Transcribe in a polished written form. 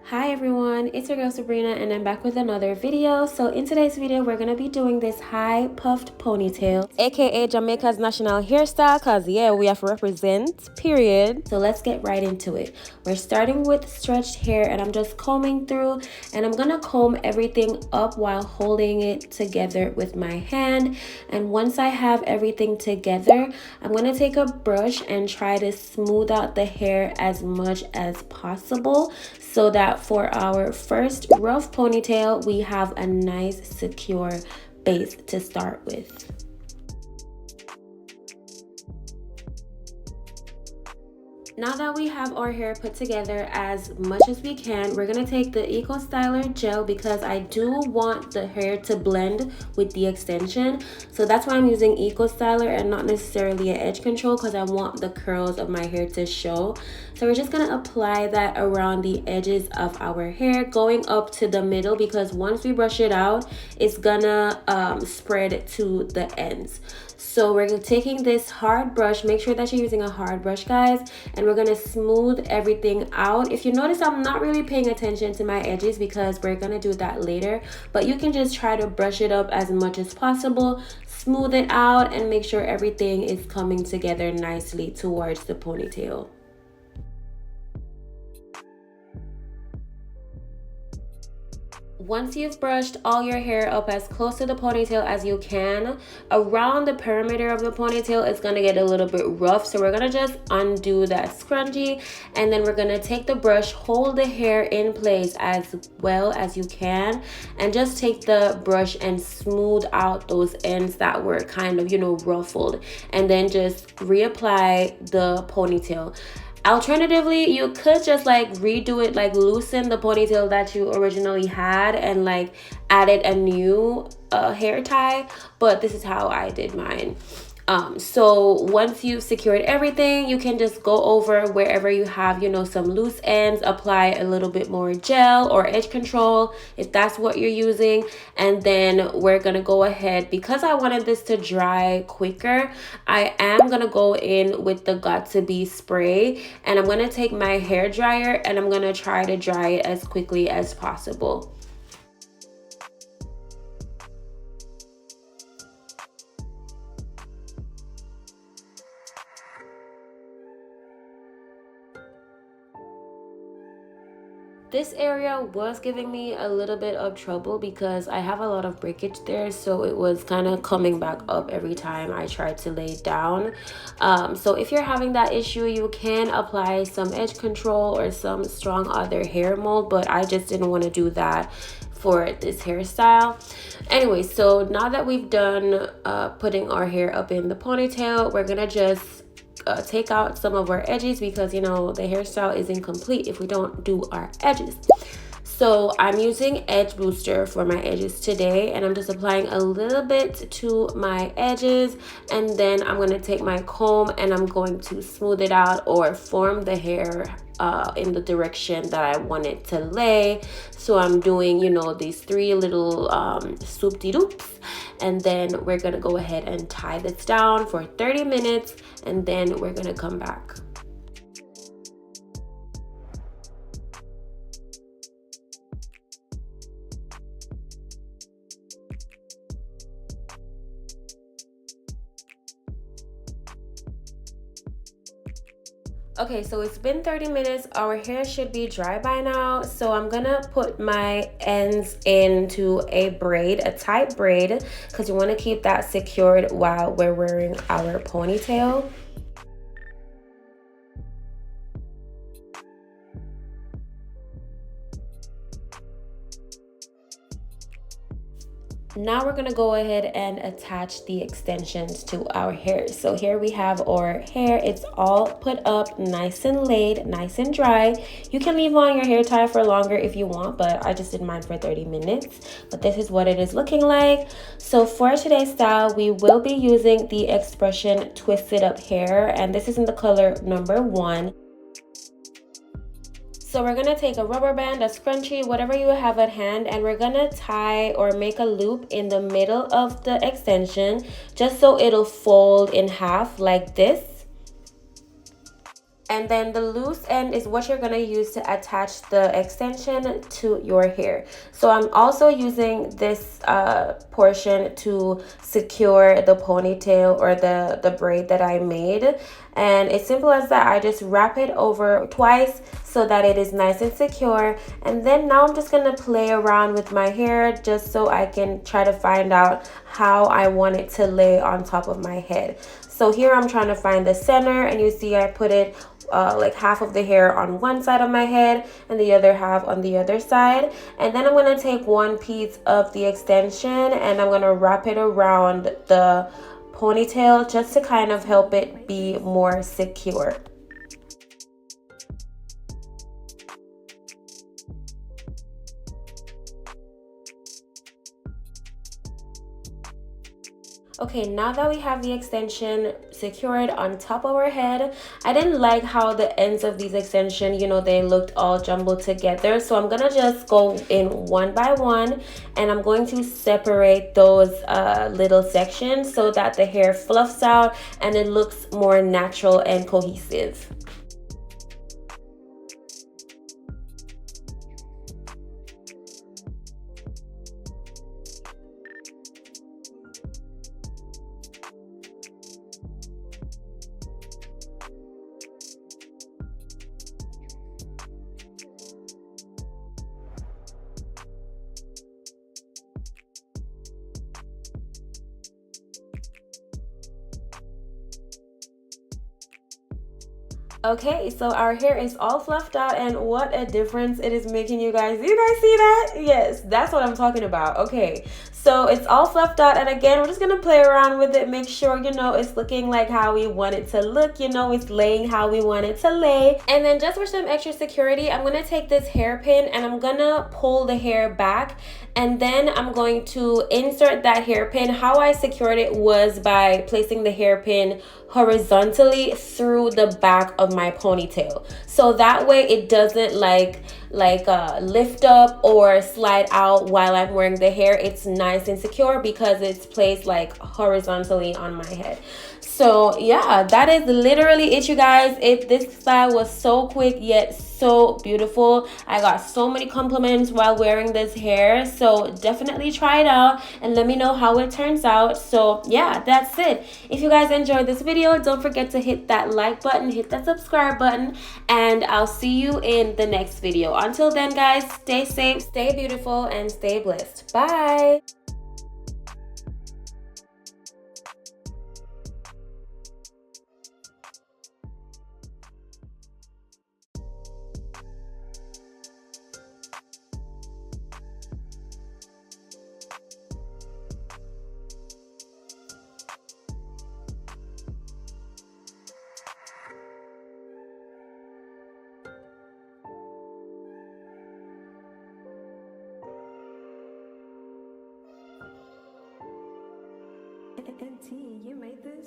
Hi everyone, it's your girl Sybrina and I'm back with another video. So in today's video, we're going to be doing this high puffed ponytail, aka Jamaica's national hairstyle, cause yeah, we have to represent, period. So let's get right into it. We're starting with stretched hair and I'm just combing through, and I'm going to comb everything up while holding it together with my hand. And once I have everything together, I'm going to take a brush and try to smooth out the hair as much as possible, so that for our first rough ponytail, we have a nice secure base to start with. Now that we have our hair put together as much as we can, we're going to take the Eco Styler gel because I do want the hair to blend with the extension. So that's why I'm using Eco Styler and not necessarily an edge control, because I want the curls of my hair to show. So we're just going to apply that around the edges of our hair, going up to the middle, because once we brush it out, it's gonna spread to the ends. So we're taking this hard brush. Make sure that you're using a hard brush, guys, and we're gonna smooth everything out. If you notice, I'm not really paying attention to my edges because we're gonna do that later, but you can just try to brush it up as much as possible, smooth it out, and make sure everything is coming together nicely towards the ponytail. Once you've brushed all your hair up as close to the ponytail as you can, around the perimeter of the ponytail, it's going to get a little bit rough. So we're going to just undo that scrunchie, and then we're going to take the brush, hold the hair in place as well as you can, and just take the brush and smooth out those ends that were kind of, ruffled, and then just reapply the ponytail. Alternatively, you could just redo it, loosen the ponytail that you originally had and added a new hair tie, but this is how I did mine. So once you've secured everything, you can just go over wherever you have, some loose ends, apply a little bit more gel or edge control if that's what you're using. And then we're going to go ahead, because I wanted this to dry quicker, I am going to go in with the Got2b spray, and I'm going to take my hair dryer and I'm going to try to dry it as quickly as possible. This area was giving me a little bit of trouble because I have a lot of breakage there, so it was kind of coming back up every time I tried to lay it down. So if you're having that issue, you can apply some edge control or some strong other hair mold, but I just didn't want to do that for this hairstyle. Anyway, so now that we've done putting our hair up in the ponytail, we're gonna just take out some of our edges, because the hairstyle is incomplete if we don't do our edges. So I'm using Edge Booster for my edges today, and I'm just applying a little bit to my edges, and then I'm going to take my comb and I'm going to smooth it out or form the hair in the direction that I want it to lay. So I'm doing, these three little swoop-de-doops, and then we're gonna go ahead and tie this down for 30 minutes, and then we're gonna come back. Okay, so it's been 30 minutes. Our hair should be dry by now. So I'm gonna put my ends into a braid, a tight braid, because you want to keep that secured while we're wearing our ponytail. Now we're gonna go ahead and attach the extensions to our hair. So here we have our hair. It's all put up, nice and laid, nice and dry. You can leave on your hair tie for longer if you want, but I just did mine for 30 minutes. But this is what it is looking like. So for today's style, we will be using the Expression Twisted Up Hair, and this is in the color number 1. So we're gonna take a rubber band, a scrunchie, whatever you have at hand, and we're gonna tie or make a loop in the middle of the extension, just so it'll fold in half like this. And then the loose end is what you're going to use to attach the extension to your hair. So I'm also using this portion to secure the ponytail or the braid that I made. And it's simple as that. I just wrap it over twice so that it is nice and secure. And then now I'm just going to play around with my hair just so I can try to find out how I want it to lay on top of my head. So here I'm trying to find the center, and you see I put it like half of the hair on one side of my head and the other half on the other side. And then I'm going to take one piece of the extension and I'm going to wrap it around the ponytail just to kind of help it be more secure. Okay, now that we have the extension secured on top of our head, I didn't like how the ends of these extensions, you know, they looked all jumbled together. So I'm gonna just go in one by one and I'm going to separate those little sections so that the hair fluffs out and it looks more natural and cohesive. Okay, so our hair is all fluffed out and what a difference it is making, you guys. Do you guys see that? Yes, that's what I'm talking about. Okay, so it's all fluffed out, and again, we're just gonna play around with it, make sure, you know, it's looking like how we want it to look, you know, it's laying how we want it to lay. And then just for some extra security, I'm gonna take this hairpin and I'm gonna pull the hair back, and then I'm going to insert that hairpin. How I secured it was by placing the hairpin horizontally through the back of my ponytail, so that way it doesn't lift up or slide out while I'm wearing the hair. It's nice and secure because it's placed like horizontally on my head. So yeah, that is literally it, you guys. This style was so quick yet so beautiful. I got so many compliments while wearing this hair, so definitely try it out and let me know how it turns out. So yeah, that's it. If you guys enjoyed this video, don't forget to hit that like button, hit that subscribe button, and I'll see you in the next video. Until then, guys, stay safe, stay beautiful, and stay blessed. Bye. And T, you made this?